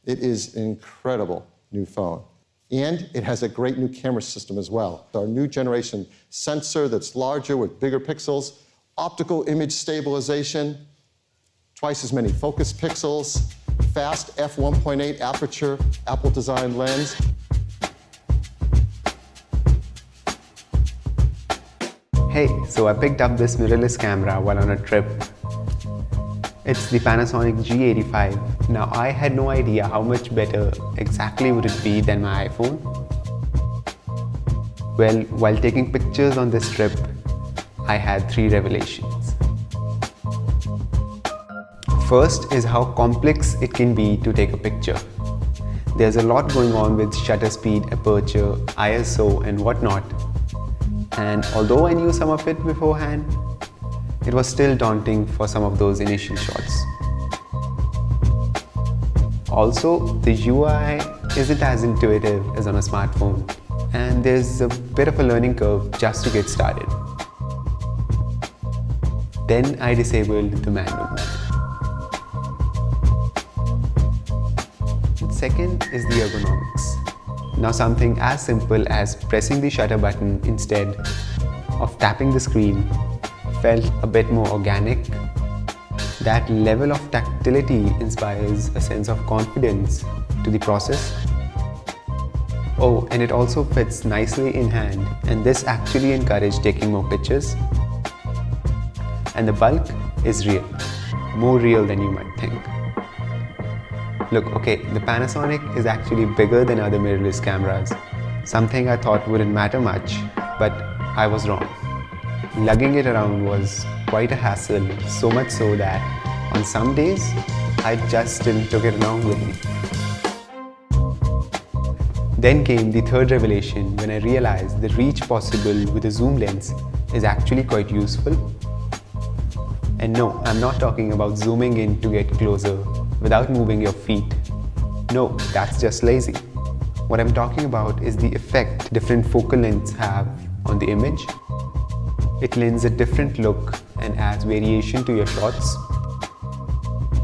It is an incredible new phone. And it has a great new camera system as well. Our new generation sensor that's larger with bigger pixels, optical image stabilization, twice as many focus pixels, fast f1.8 aperture, Apple designed lens. Hey, so I picked up this mirrorless camera while on a trip. It's the Panasonic G85. Now I had no idea how much better exactly would it be than my iPhone. Well, while taking pictures on this trip, I had 3 revelations. First is how complex it can be to take a picture. There's a lot going on with shutter speed, aperture, ISO and whatnot. And although I knew some of it beforehand, it was still daunting for some of those initial shots. Also, the UI isn't as intuitive as on a smartphone, and there's a bit of a learning curve just to get started. Then I disabled the manual mode. Second is the ergonomics. Now something as simple as pressing the shutter button instead of tapping the screen felt a bit more organic. That level of tactility inspires a sense of confidence to the process. Oh, and it also fits nicely in hand, and this actually encouraged taking more pictures. And the bulk is real, more real than you might think. Look, okay, the Panasonic is actually bigger than other mirrorless cameras, something I thought wouldn't matter much, but I was wrong. Lugging it around was quite a hassle, so much so that on some days, I just didn't took it along with me. Then came the third revelation when I realized the reach possible with a zoom lens is actually quite useful. And no, I'm not talking about zooming in to get closer without moving your feet. No, that's just lazy. What I'm talking about is the effect different focal lengths have on the image. It lends a different look and adds variation to your shots.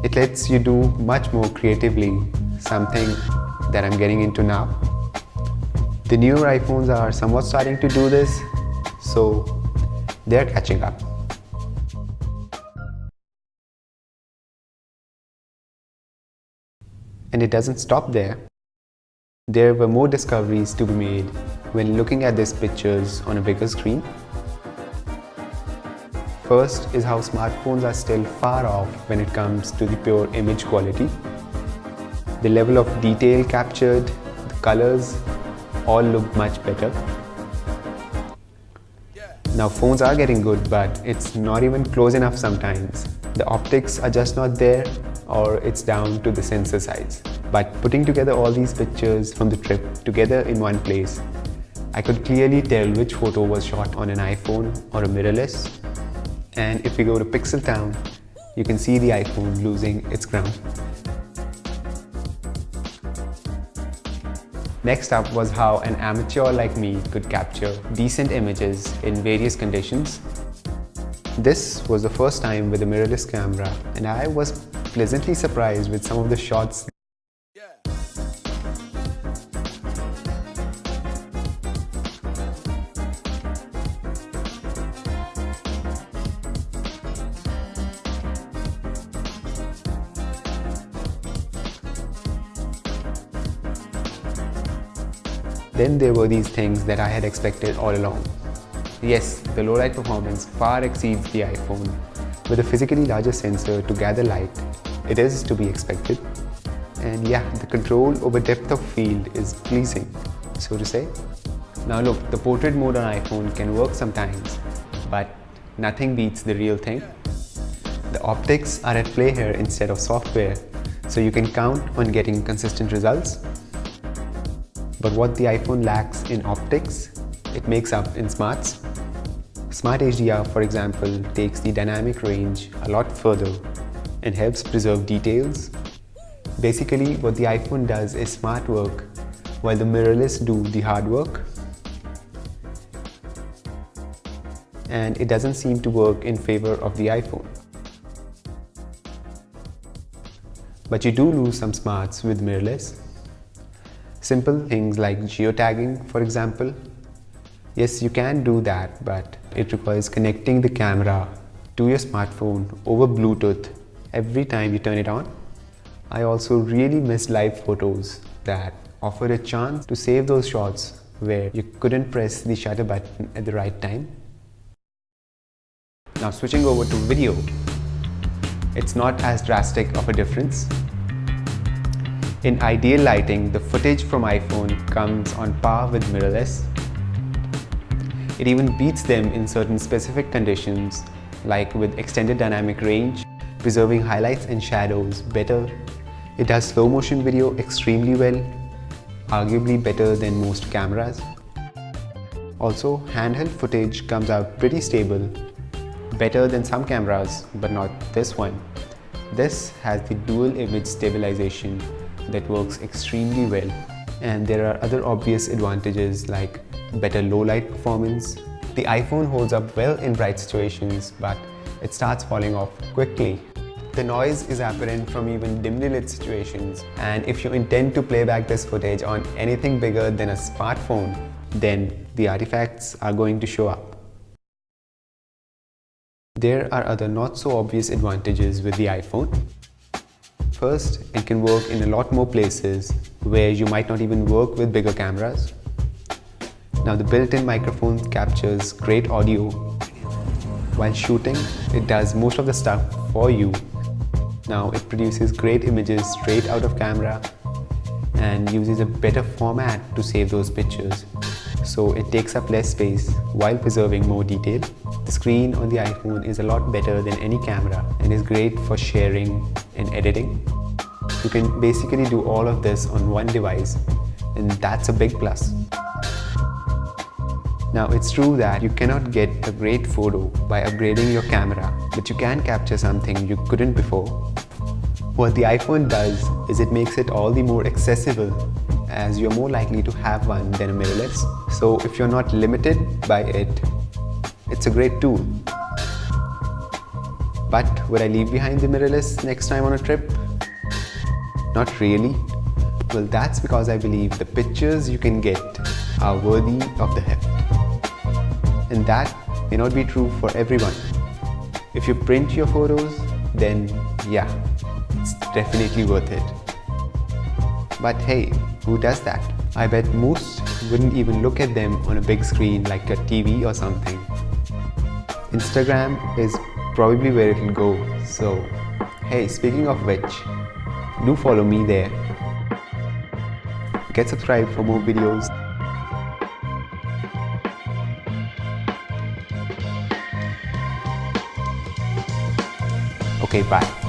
It lets you do much more creatively, something that I'm getting into now. The newer iPhones are somewhat starting to do this, so they're catching up. And it doesn't stop there. There were more discoveries to be made when looking at these pictures on a bigger screen. First is how smartphones are still far off when it comes to the pure image quality. The level of detail captured, the colors, all look much better. Now phones are getting good, but it's not even close enough sometimes. The optics are just not there, or it's down to the sensor size. But putting together all these pictures from the trip together in one place, I could clearly tell which photo was shot on an iPhone or a mirrorless. And if we go to Pixel Town, you can see the iPhone losing its ground. Next up was how an amateur like me could capture decent images in various conditions. This was the first time with a mirrorless camera, and I was pleasantly surprised with some of the shots. Then there were these things that I had expected all along. Yes, the low light performance far exceeds the iPhone. With a physically larger sensor to gather light, it is to be expected. And yeah, the control over depth of field is pleasing, so to say. Now look, the portrait mode on iPhone can work sometimes, but nothing beats the real thing. The optics are at play here instead of software, so you can count on getting consistent results. But what the iPhone lacks in optics, it makes up in smarts. Smart HDR, for example, takes the dynamic range a lot further and helps preserve details. Basically, what the iPhone does is smart work, while the mirrorless do the hard work. And it doesn't seem to work in favor of the iPhone. But you do lose some smarts with mirrorless. Simple things like geotagging, for example. Yes, you can do that, but it requires connecting the camera to your smartphone over Bluetooth every time you turn it on. I also really miss live photos that offer a chance to save those shots where you couldn't press the shutter button at the right time. Now switching over to video, it's not as drastic of a difference. In ideal lighting, the footage from iPhone comes on par with mirrorless. It even beats them in certain specific conditions, like with extended dynamic range, preserving highlights and shadows better. It does slow motion video extremely well, arguably better than most cameras. Also, handheld footage comes out pretty stable, better than some cameras, but not this one. This has the dual image stabilization that works extremely well. And there are other obvious advantages like better low light performance. The iPhone holds up well in bright situations, but it starts falling off quickly. The noise is apparent from even dimly lit situations, and if you intend to play back this footage on anything bigger than a smartphone, then the artifacts are going to show up. There are other not so obvious advantages with the iPhone. First, it can work in a lot more places where you might not even work with bigger cameras. Now the built-in microphone captures great audio. While shooting, it does most of the stuff for you. Now it produces great images straight out of camera and uses a better format to save those pictures. So it takes up less space while preserving more detail. The screen on the iPhone is a lot better than any camera and is great for sharing and editing. You can basically do all of this on one device, and that's a big plus. Now it's true that you cannot get a great photo by upgrading your camera, but you can capture something you couldn't before. What the iPhone does is it makes it all the more accessible, as you're more likely to have one than a mirrorless. So if you're not limited by it, it's a great tool. But would I leave behind the mirrorless next time on a trip? Not really. Well, that's because I believe the pictures you can get are worthy of the heft. And that may not be true for everyone. If you print your photos, then yeah, it's definitely worth it. But hey, who does that? I bet most wouldn't even look at them on a big screen like a TV or something. Instagram is probably where it'll go, so hey, speaking of which, do follow me there. Get subscribed for more videos. Okay, bye.